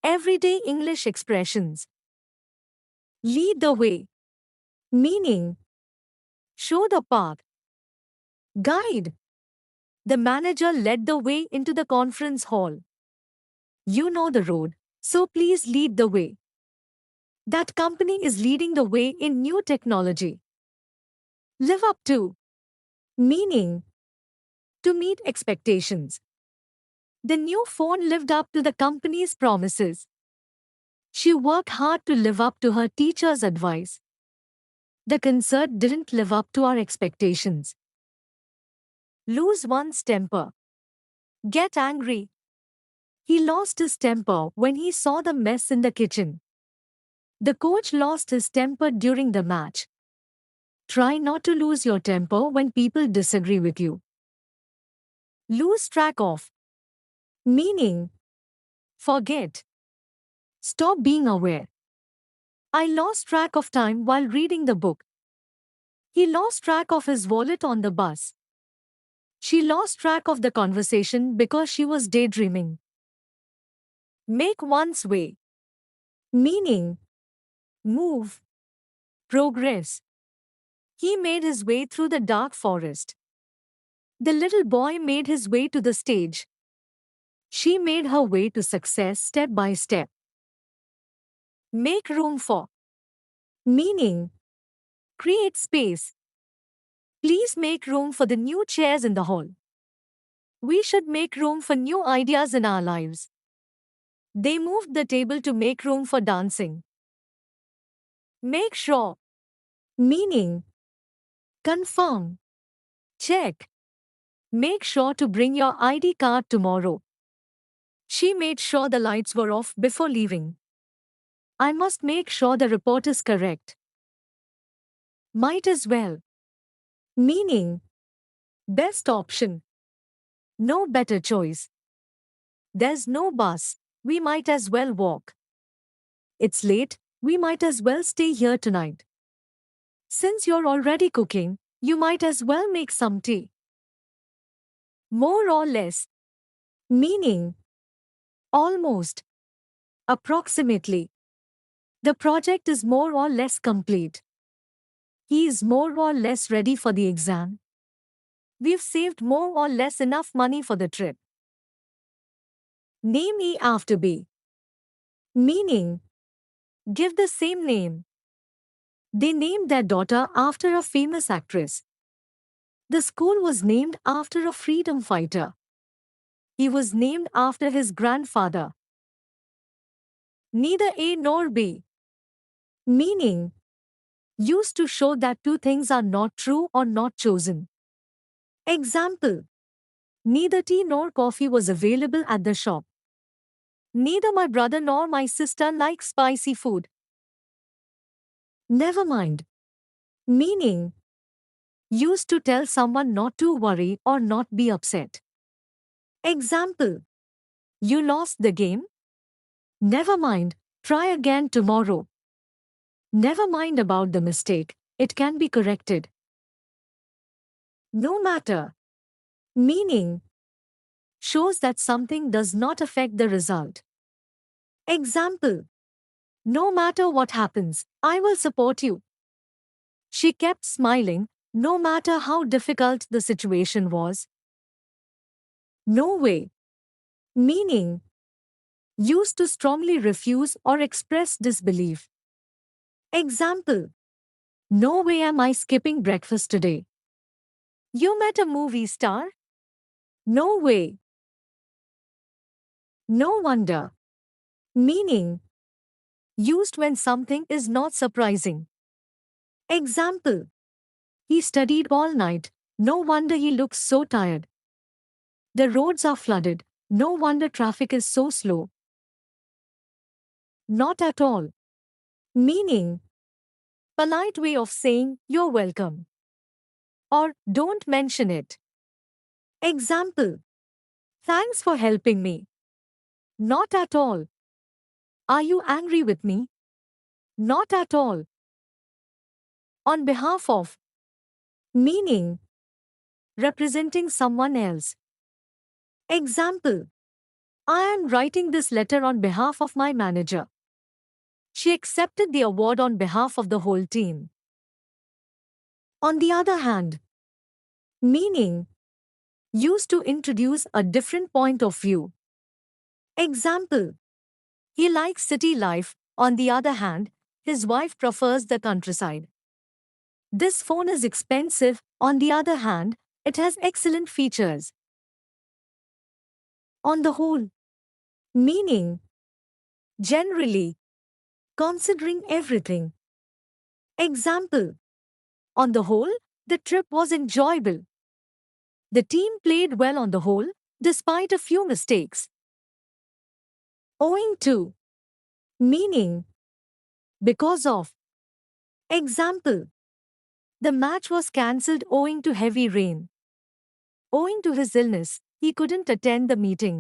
Everyday English expressions. Lead the way. Meaning, show the path. Guide. The manager led the way into the conference hall. You know the road, so please lead the way. That company is leading the way in new technology. Live up to. Meaning, to meet expectations. The new phone lived up to the company's promises. She worked hard to live up to her teacher's advice. The concert didn't live up to our expectations. Lose one's temper. Get angry. He lost his temper when he saw the mess in the kitchen. The coach lost his temper during the match. Try not to lose your temper when people disagree with you. Lose track of. Meaning, forget. Stop being aware. I lost track of time while reading the book. He lost track of his wallet on the bus. She lost track of the conversation because she was daydreaming. Make one's way. Meaning, move. Progress. He made his way through the dark forest. The little boy made his way to the stage. She made her way to success step by step. Make room for. Meaning, create space. Please make room for the new chairs in the hall. We should make room for new ideas in our lives. They moved the table to make room for dancing. Make sure. Meaning, confirm. Check. Make sure to bring your ID card tomorrow. She made sure the lights were off before leaving. I must make sure the report is correct. Might as well. Meaning, best option. No better choice. There's no bus, we might as well walk. It's late, we might as well stay here tonight. Since you're already cooking, you might as well make some tea. More or less. Meaning, almost. Approximately. The project is more or less complete. He is more or less ready for the exam. We've saved more or less enough money for the trip. Name E after B. Meaning, give the same name. They named their daughter after a famous actress. The school was named after a freedom fighter. He was named after his grandfather. Neither A nor B. Meaning, used to show that two things are not true or not chosen. Example, neither tea nor coffee was available at the shop. Neither my brother nor my sister like spicy food. Never mind. Meaning, used to tell someone not to worry or not be upset. Example, you lost the game? Never mind, try again tomorrow. Never mind about the mistake, it can be corrected. No matter. Meaning, shows that something does not affect the result. Example, no matter what happens, I will support you. She kept smiling, no matter how difficult the situation was. No way. Meaning, used to strongly refuse or express disbelief. Example, no way am I skipping breakfast today. You met a movie star? No way. No wonder. Meaning, used when something is not surprising. Example, he studied all night, no wonder he looks so tired. The roads are flooded, no wonder traffic is so slow. Not at all. Meaning, polite way of saying you're welcome. Or don't mention it. Example, thanks for helping me. Not at all. Are you angry with me? Not at all. On behalf of. Meaning, representing someone else. Example, I am writing this letter on behalf of my manager. She accepted the award on behalf of the whole team. On the other hand, meaning used to introduce a different point of view. Example: he likes city life, on the other hand, his wife prefers the countryside. This phone is expensive, on the other hand, it has excellent features. On the whole, meaning generally, considering everything. Example: on the whole, the trip was enjoyable. The team played well on the whole, despite a few mistakes. Owing to, meaning because of. Example: the match was cancelled owing to heavy rain. Owing to his illness, he couldn't attend the meeting.